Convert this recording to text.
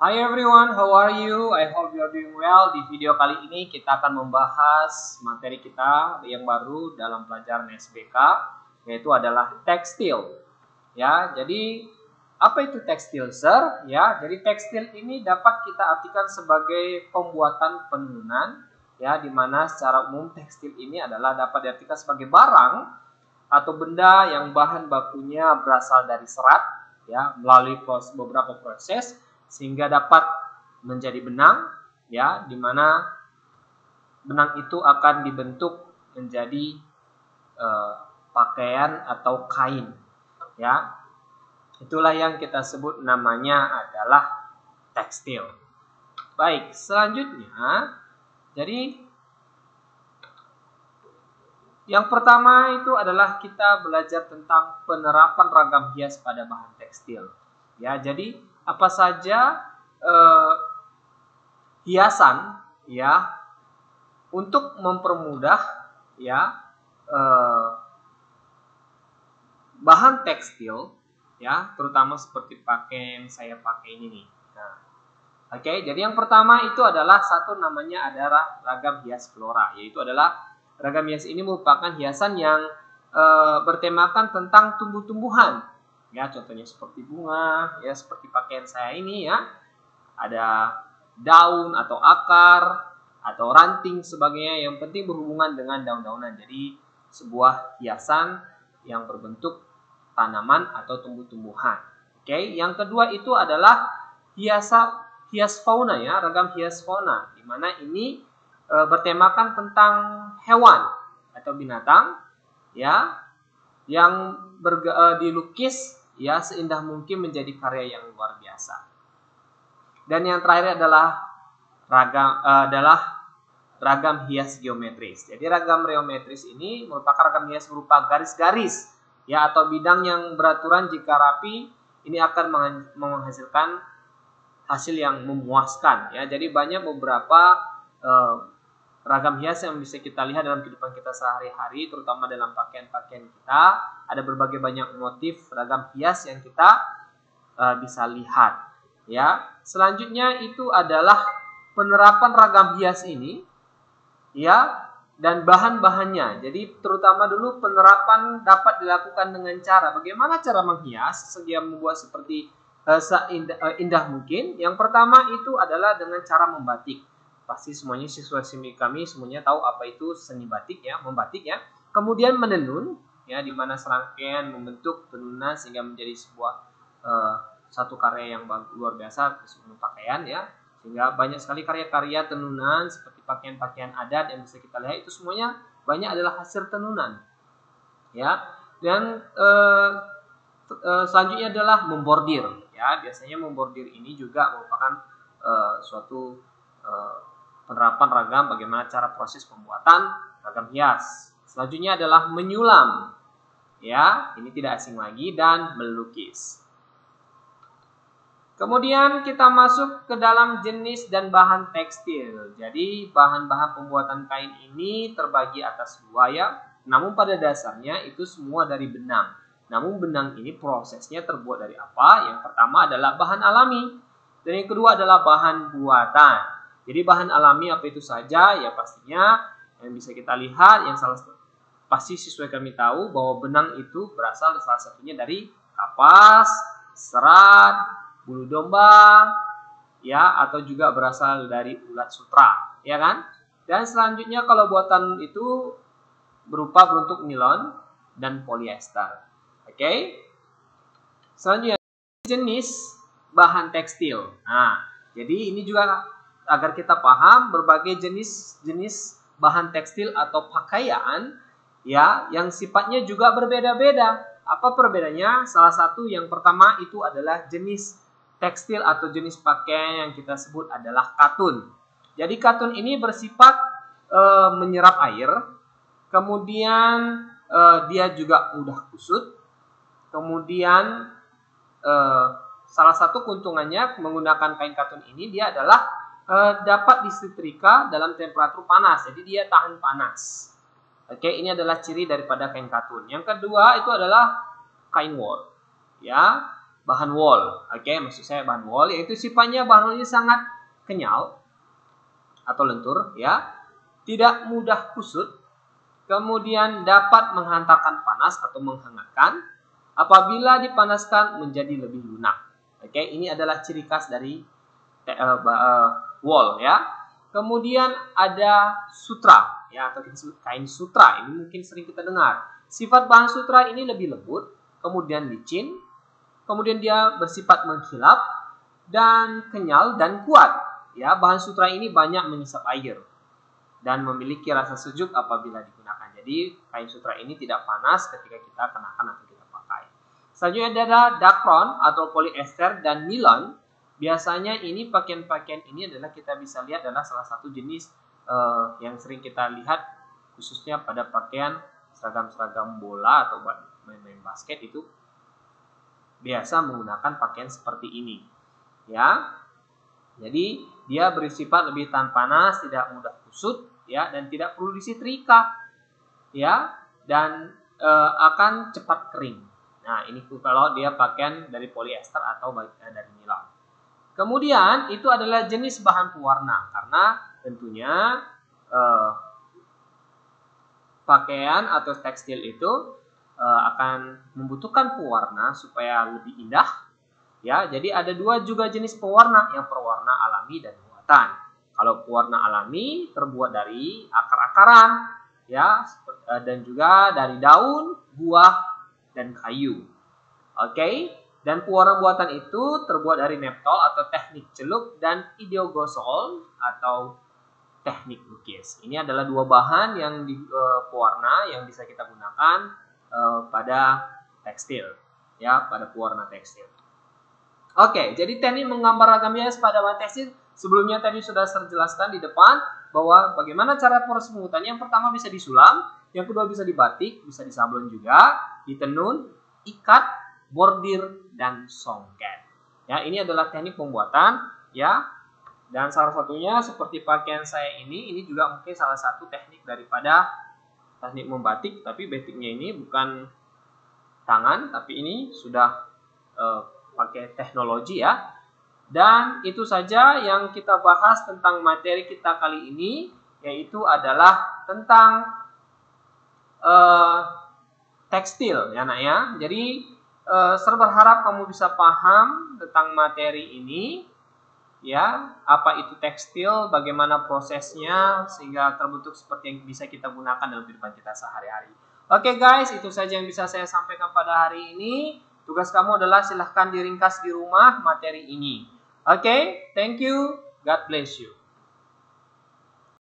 Hi everyone, how are you? I hope you are doing well. Di video kali ini kita akan membahas materi kita yang baru dalam pelajaran SBK, yaitu adalah tekstil. Ya, jadi apa itu tekstil, sir? Ya, jadi tekstil ini dapat kita artikan sebagai pembuatan penunan, ya, di mana secara umum tekstil ini adalah dapat diartikan sebagai barang atau benda yang bahan bakunya berasal dari serat, ya, melalui beberapa proses sehingga dapat menjadi benang, ya, di mana benang itu akan dibentuk menjadi pakaian atau kain, ya. Itulah yang kita sebut namanya adalah tekstil. Baik, selanjutnya, jadi yang pertama itu adalah kita belajar tentang penerapan ragam hias pada bahan tekstil. Ya, jadi apa saja hiasan, ya, untuk mempermudah, ya, bahan tekstil, ya, terutama seperti pakaian yang saya pakai ini nih. Nah, oke, jadi yang pertama itu adalah satu namanya adalah ragam hias flora, yaitu adalah ragam hias ini merupakan hiasan yang bertemakan tentang tumbuh-tumbuhan. Ya, contohnya seperti bunga, ya, seperti pakaian saya ini, ya. Ada daun atau akar atau ranting sebagainya, yang penting berhubungan dengan daun-daunan. Jadi sebuah hiasan yang berbentuk tanaman atau tumbuh-tumbuhan. Oke, yang kedua itu adalah hias fauna, ya, ragam hias fauna, di mana ini bertemakan tentang hewan atau binatang, ya, yang dilukis, ya, seindah mungkin menjadi karya yang luar biasa. Dan yang terakhir adalah ragam hias geometris. Jadi ragam geometris ini merupakan ragam hias berupa garis-garis, ya, atau bidang yang beraturan jika rapi. Ini akan menghasilkan hasil yang memuaskan, ya. Jadi banyak beberapa ragam hias yang bisa kita lihat dalam kehidupan kita sehari-hari, terutama dalam pakaian-pakaian kita. Ada berbagai banyak motif ragam hias yang kita bisa lihat, ya. Selanjutnya itu adalah penerapan ragam hias ini, ya, dan bahan-bahannya. Jadi terutama dulu penerapan dapat dilakukan dengan cara bagaimana cara menghias sehingga membuat seperti indah mungkin. Yang pertama itu adalah dengan cara membatik. Pasti semuanya siswa seni kami semuanya tahu apa itu seni batik, ya, membatik, ya. Kemudian menenun, ya, di mana serangkaian membentuk tenunan sehingga menjadi sebuah satu karya yang luar biasa sebuah pakaian, ya. Sehingga banyak sekali karya-karya tenunan seperti pakaian-pakaian adat yang bisa kita lihat, itu semuanya banyak adalah hasil tenunan, ya. Dan selanjutnya adalah membordir, ya. Biasanya membordir ini juga merupakan suatu penerapan ragam bagaimana cara proses pembuatan ragam hias. Selanjutnya adalah menyulam, ya, ini tidak asing lagi, dan melukis. Kemudian kita masuk ke dalam jenis dan bahan tekstil. Jadi bahan-bahan pembuatan kain ini terbagi atas dua, ya. Namun pada dasarnya itu semua dari benang. Namun benang ini prosesnya terbuat dari apa? Yang pertama adalah bahan alami, dan yang kedua adalah bahan buatan. Jadi bahan alami apa itu saja? Ya pastinya yang bisa kita lihat, yang pasti siswa kami tahu bahwa benang itu berasal salah satunya dari kapas, serat, bulu domba, ya, atau juga berasal dari ulat sutra, ya kan? Dan selanjutnya kalau buatan itu berupa bentuk nilon dan polyester. Oke? Selanjutnya jenis bahan tekstil. Nah, jadi ini juga agar kita paham berbagai jenis bahan tekstil atau pakaian, ya, yang sifatnya juga berbeda-beda. Apa perbedaannya? Salah satu yang pertama itu adalah jenis tekstil atau jenis pakaian yang kita sebut adalah katun. Jadi katun ini bersifat menyerap air, kemudian dia juga mudah kusut. Kemudian salah satu keuntungannya menggunakan kain katun ini, dia adalah dapat disetrika dalam temperatur panas, jadi dia tahan panas. Oke, ini adalah ciri daripada kain katun. Yang kedua itu adalah kain wol, ya. bahan wol. Oke, maksud saya bahan wol yaitu sifatnya bahan wolnya sangat kenyal atau lentur ya, tidak mudah kusut, kemudian dapat menghantarkan panas atau menghangatkan, apabila dipanaskan menjadi lebih lunak. Oke, ini adalah ciri khas dari wol ya. Kemudian ada sutra ya, atau kita sebut kain sutra. Ini mungkin sering kita dengar. Sifat bahan sutra ini lebih lembut, kemudian licin, kemudian dia bersifat mengkilap dan kenyal dan kuat. Ya, bahan sutra ini banyak mengisap air dan memiliki rasa sejuk apabila digunakan. Jadi kain sutra ini tidak panas ketika kita kenakan atau kita pakai. Selanjutnya adalah dakron atau polyester dan nilon. Biasanya ini pakaian-pakaian ini adalah kita bisa lihat adalah salah satu jenis yang sering kita lihat khususnya pada pakaian seragam-seragam bola atau main-main basket itu biasa menggunakan pakaian seperti ini. Ya. Jadi dia bersifat lebih tahan panas, tidak mudah kusut, ya, dan tidak perlu disetrika, ya, dan akan cepat kering. Nah, ini kalau dia pakaian dari polyester atau dari nilon. Kemudian itu adalah jenis bahan pewarna, karena tentunya pakaian atau tekstil itu akan membutuhkan pewarna supaya lebih indah. Ya, jadi ada dua juga jenis pewarna, yang pewarna alami dan buatan. Kalau pewarna alami terbuat dari akar-akaran, ya, dan juga dari daun, buah, dan kayu. Oke, dan pewarna buatan itu terbuat dari neptol atau teknik celup dan ideogosol atau teknik lukis. Ini adalah dua bahan yang pewarna yang bisa kita gunakan pada tekstil, ya, pada pewarna tekstil. Oke, jadi teknik menggambar ragam hias pada bahan tekstil sebelumnya tadi sudah saya jelaskan di depan bahwa bagaimana cara proses pembuatan. Yang pertama bisa disulam, yang kedua bisa dibatik, bisa disablon juga, ditenun, ikat, bordir, dan songket. Ya, ini adalah teknik pembuatan, ya. Dan salah satunya seperti pakaian saya ini juga mungkin salah satu teknik daripada teknik membatik, tapi batiknya ini bukan tangan, tapi ini sudah pakai teknologi ya. Dan itu saja yang kita bahas tentang materi kita kali ini, yaitu adalah tentang tekstil ya nak ya. Jadi saya berharap kamu bisa paham tentang materi ini ya, apa itu tekstil, bagaimana prosesnya sehingga terbentuk seperti yang bisa kita gunakan dalam kehidupan kita sehari-hari. Oke guys, itu saja yang bisa saya sampaikan pada hari ini. Tugas kamu adalah silahkan diringkas di rumah materi ini. Oke, thank you. God bless you.